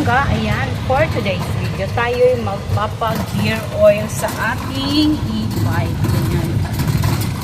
pangga, ayan, for today's video, tayo ay magpapag-gear oil sa ating e-bike. Ayan.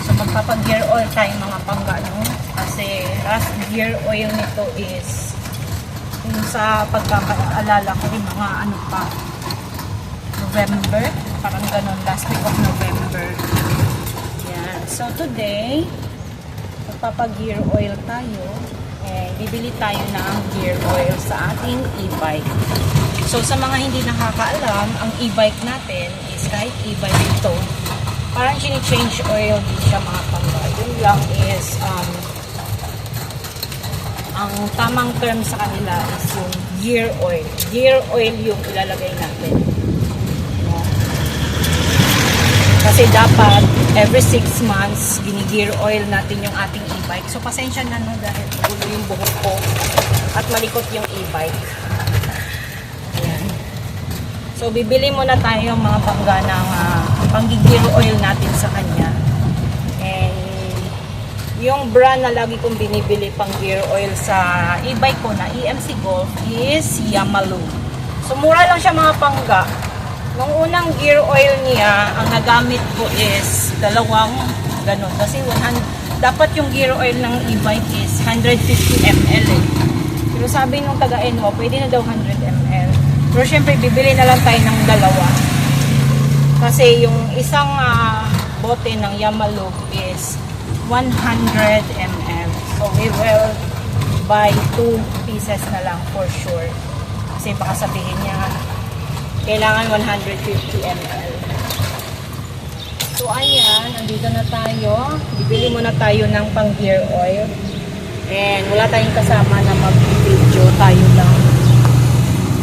So, magpapag-gear oil tayo mga pangga, no? Kasi last gear oil nito is yung sa pagkakaalala ko, yung mga ano pa, November, parang ganun, last week of November. Ayan. So, today, magpapag-gear oil tayo. Bibili tayo ng gear oil sa ating e-bike. So sa mga hindi nakakaalam, ang e-bike natin is kahit e-bike ito, parang change oil din siya mga pangga. Yun lang is ang tamang term sa kanila is yung gear oil. Gear oil yung ilalagay natin. Kasi dapat every 6 months gini-gear oil natin yung ating e-bike. So pasensya na no dahil gulo yung buhok ko at malikot yung e-bike. Ayan. So bibili muna tayo mga pangga ng pang-gear oil natin sa kanya. And yung brand na lagi kong binibili pang gear oil sa e-bike ko na EMC Golf is Yamalu. So mura lang siya mga pangga. Nung unang gear oil niya, ang nagamit ko is dalawang ganun. Kasi dapat yung gear oil ng e-bike is 150 ml eh. Pero sabi nung taga-Enwa, pwede na daw 100 ml. Pero syempre, bibili na lang tayo ng dalawa. Kasi yung isang bote ng Yamalu is 100 ml. So we will buy 2 pieces na lang for sure. Kasi baka sabihin niya, kailangan 150 ml. So ayan, nandito na tayo. Bibili muna tayo ng pang gear oil. And wala tayong kasama na mag-video, tayo lang.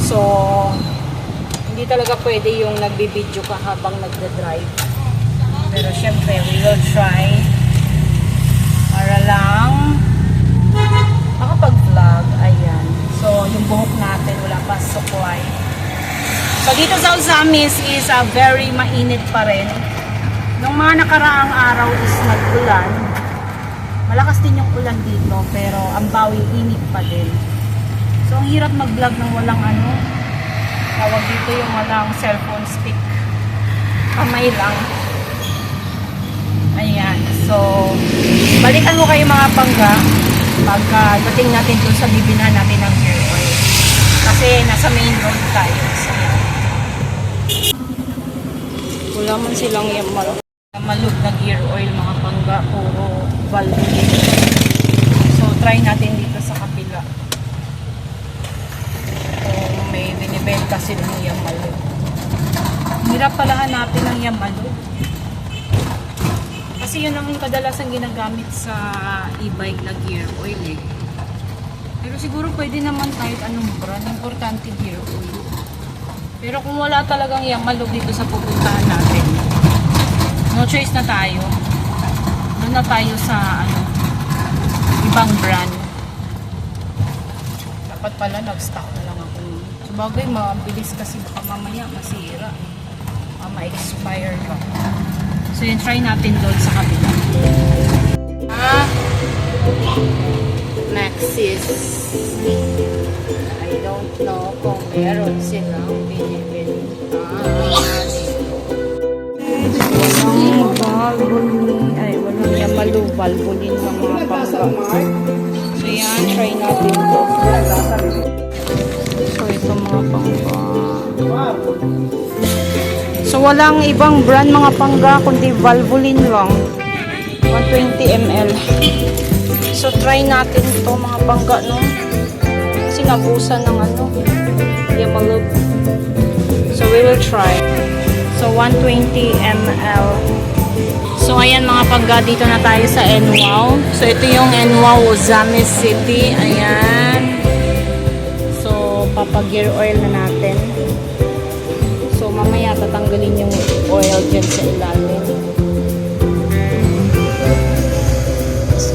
So hindi talaga pwede yung nagbi-video ka habang nagda-drive. Pero syempre, we will try para lang makapag-vlog. Ayan. So yung buhok natin, wala pa supply. So dito sa Ozamis is very mainit pa rin. Nung mga nakaraang araw is nag-ulan. Malakas din yung ulan dito pero ang bawi init pa din. So ang hirap mag-vlog ng walang tawag dito yung walang cellphone stick. Kamay lang. Ayan. So balikan mo kayo mga pangga pagka dating natin dun sa bibilhan natin ng gear oil. Kasi nasa main road tayo. So wala man silang malug na gear oil mga pangga, puro Valvoline. So try natin dito sa kapila. So may binibenta silang Yamalu. Hirap pala hanapin ng Yamalu. Kasi yun ang kadalasan ginagamit sa e-bike na gear oil eh. Pero siguro pwede naman kahit anong brand. Importante gear oil. Pero kung wala talagang Yamalu dito sa pupuntahan natin, no choice na tayo. Doon na tayo sa ibang brand. Dapat pala nag-stock na lang ako. Sabagay, mabilis kasi baka mamaya masira. Ma-expire ka. So yun, try natin doon sa kabila. Maxis. I don't know kung meron silang binibenta. Walang Valvoline. Ay, walang Yamalu. Valvoline ng mga pangga. So yan, try natin ito. So ito mga pangga. So walang ibang brand mga pangga kundi Valvoline lang. 120 ml. So try natin ito mga pangga, no? Kasi nabusan ng Yamalu. So we will try. So 120 ml. So ayan mga pangga, dito na tayo sa Enwa. So ito yung Enwa Ozamis City. Ayan. So papag-gear oil na natin. So mamaya tatanggalin yung oil dyan sa ilalim.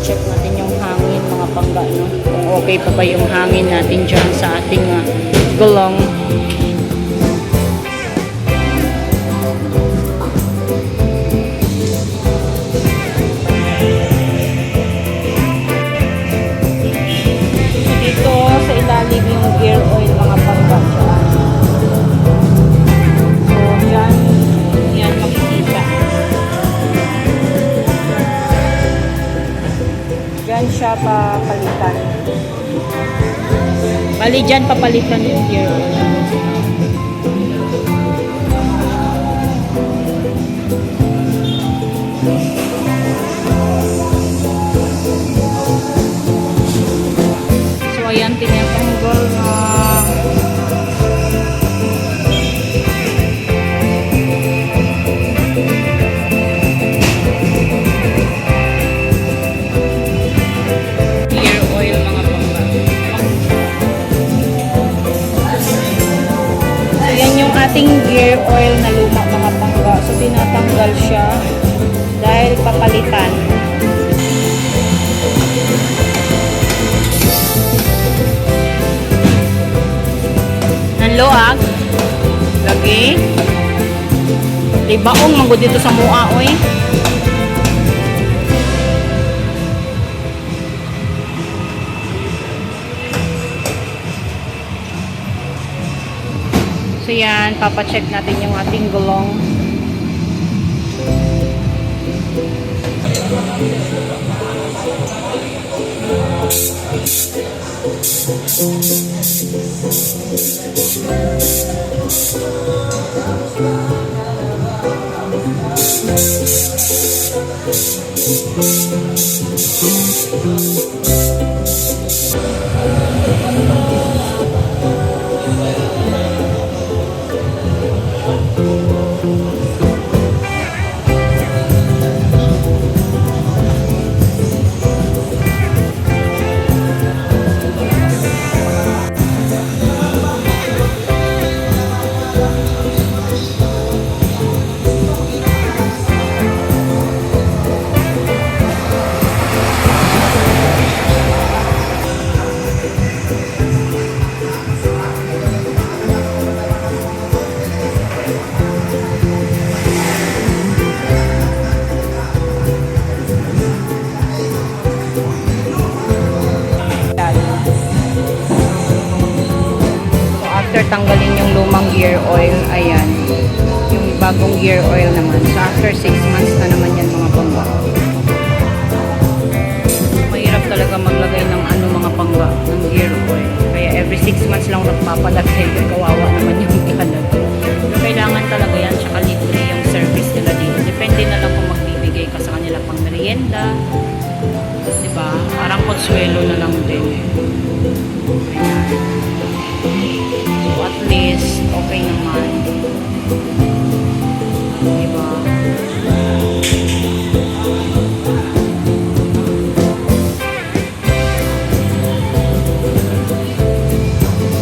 Check natin yung hangin mga pangga, no? Kung okay pa ba yung hangin natin dyan sa ating gulong. Dito sa ilalim yung gear oil mga pangga. Diyan siya papalitan. Bali dyan papalitan yung gear oil. So ayan, tinatanggal na. Gear oil mga pangga. So yan yung ating gear oil na luma mga pangga. So tinatanggal siya dahil papalitan. Nanloag. Lagi. Libaong manggod dito sa mua, oy. So yan, papacheck natin yung ating gulong. Tanggalin yung lumang gear oil, ayan yung bagong gear oil naman. So after 6 months na naman yan mga pangga. Mahirap talaga maglagay ng mga pangga ng gear oil, kaya every 6 months lang nagpapalagay. Kawawa naman yung ikanag. So kailangan talaga yan, tsaka libre yung service nila dito. Depende na lang kung magbibigay ka sa kanila pang merienda, diba? Parang consuelo na lang din. Ayan. So at least okay naman, diba?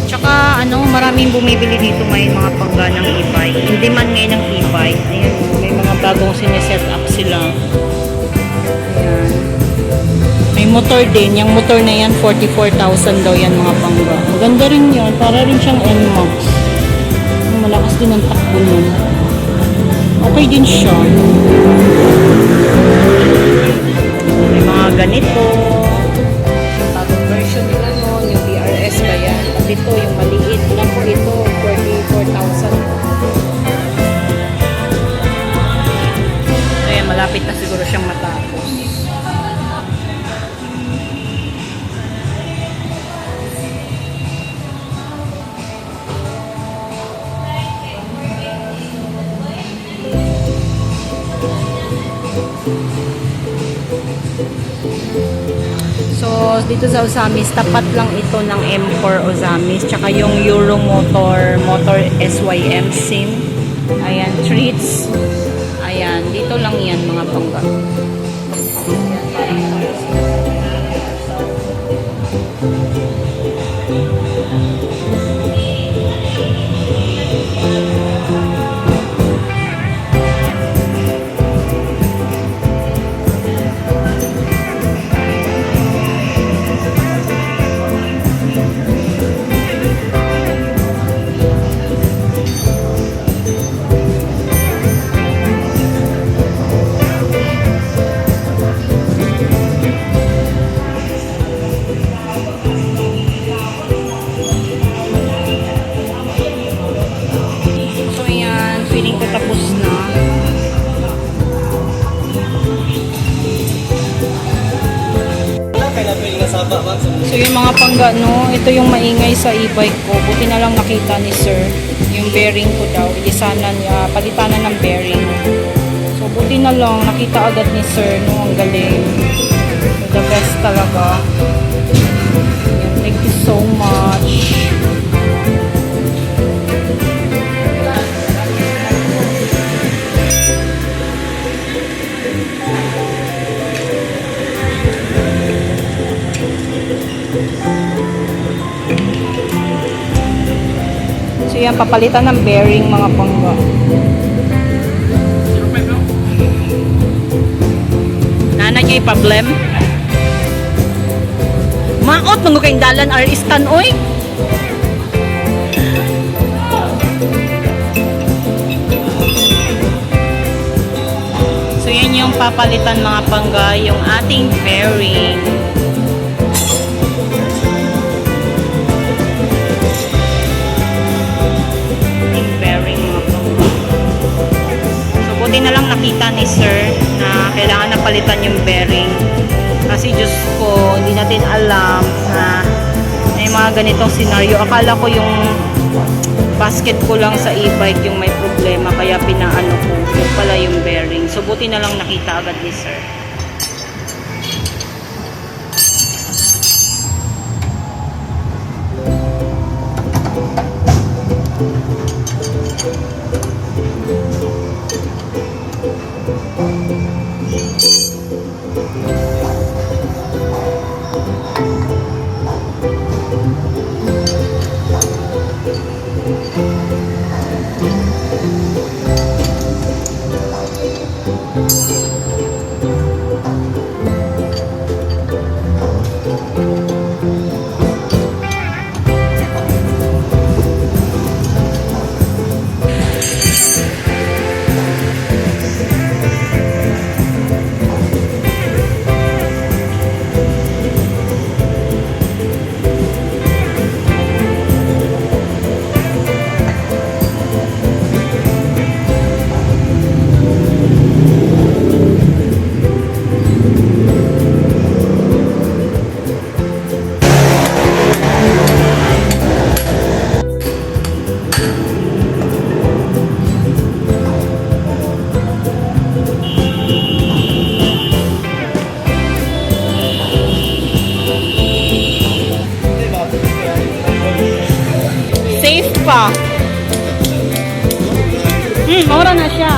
Tsaka maraming bumibili dito ngayon mga pangga ng e-bike. Hindi man ngayon ng e-bike, ayan, may mga bagong sineset up sila. Ayan, may motor din. Yung motor na yan, 44,000 daw yan mga pangga. Maganda rin yan. Para rin siyang NMAX. Malakas din ang takbo nun. Okay din siya. May mga ganito. Yung bagong version nila nun. Yung BRS ba yan? At ito, yung maliit. Ilan po ito? 44,000. So yan, malapit na siguro siyang matapos. So, dito sa Ozamis, tapat lang ito ng M4 Ozamis. Tsaka yung Euro Motor SYM SIM. Ayan, treats. Ayan, dito lang yan mga pangga. So yung mga pangga, no, ito yung maingay sa e-bike ko. Buti na lang nakita ni sir. Yung bearing ko daw, ilisanan niya, palitanan ng bearing. So buti na lang, nakita agad ni sir, no, ang galing. The best talaga. Yan, thank you so much. So yan, papalitan ng bearing mga pangga. Nana niya yung problem. Maot, mga kayong dalan aristan, oy. So yan yung papalitan mga pangga, yung ating bearing. Buti na lang nakita ni sir na kailangan na palitan yung bearing. Kasi Diyos ko, hindi natin alam na may mga ganitong senaryo. Akala ko yung basket ko lang sa e-bike yung may problema, kaya pinaano ko. Yung pala yung bearing. So buti na lang nakita agad ni sir. Safe pa. Mura na siya.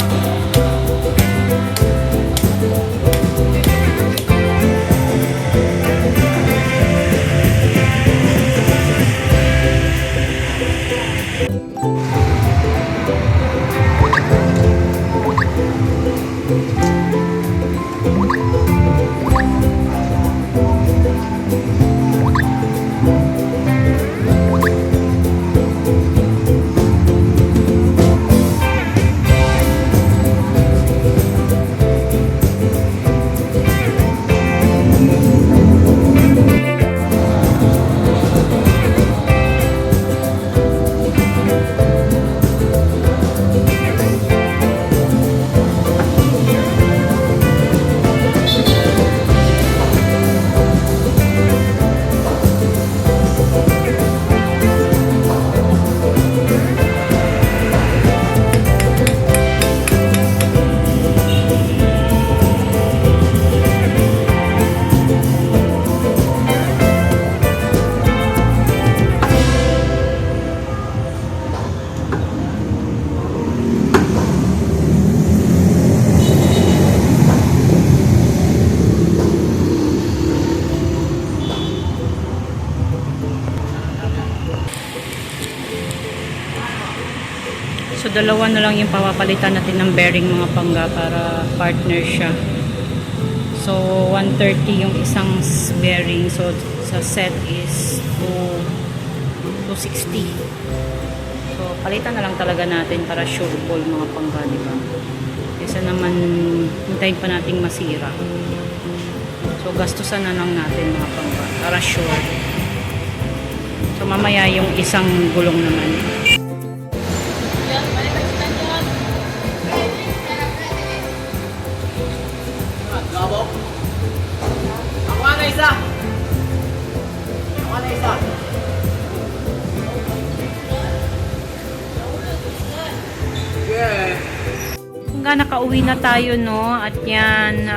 So dalawa na lang yung papapalitan natin ng bearing mga pangga para partner siya. So 130 yung isang bearing. So sa set is 260. So palitan na lang talaga natin para sure ball mga pangga, di ba? Kaysa naman hintayin pa nating masira. So gastusan na lang natin mga pangga para sure. So mamaya yung isang gulong naman. Ako na isa. pangga, nakauwi na tayo, no? At yan,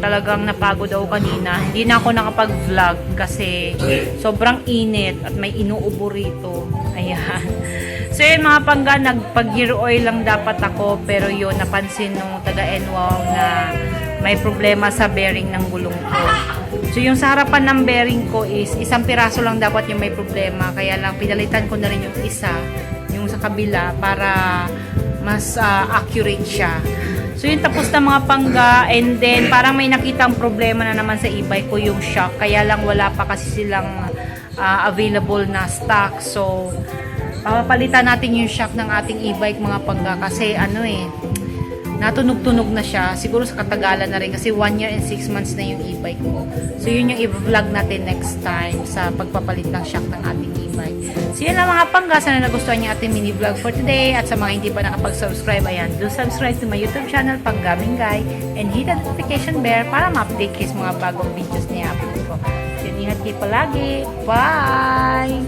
talagang napagod ako kanina. Hindi na ako nakapag-vlog kasi sobrang init at may inuubo rito. Ayan. So yun mga pangga, nagpag-gear oil lang dapat ako, pero yun, napansin nung taga-NWOW na may problema sa bearing ng gulong ko. So yung sa harapan ng bearing ko is isang piraso lang dapat yung may problema, kaya lang pinalitan ko na rin yung isa, yung sa kabila, para mas accurate siya. So yun, tapos na mga pangga, and then parang may nakitang problema na naman sa e-bike ko, yung shock, kaya lang wala pa kasi silang available na stock. So papalitan natin yung shock ng ating e-bike mga pangga, kasi natunog-tunog na siya, siguro sa katagalan na rin kasi 1 year and 6 months na yung e-bike ko. So yun yung i-vlog natin next time sa pagpapalit ng shock ng ating e-bike. So yun lang mga pangga, sana nagustuhan niyo ating mini vlog for today, at sa mga hindi pa nakapag-subscribe, ayan, do subscribe to my YouTube channel Panggaming Guy, and hit the notification bell para ma-update kayo sa mga bagong videos na i-upload ko. So yun, ingat kayo palagi. Bye!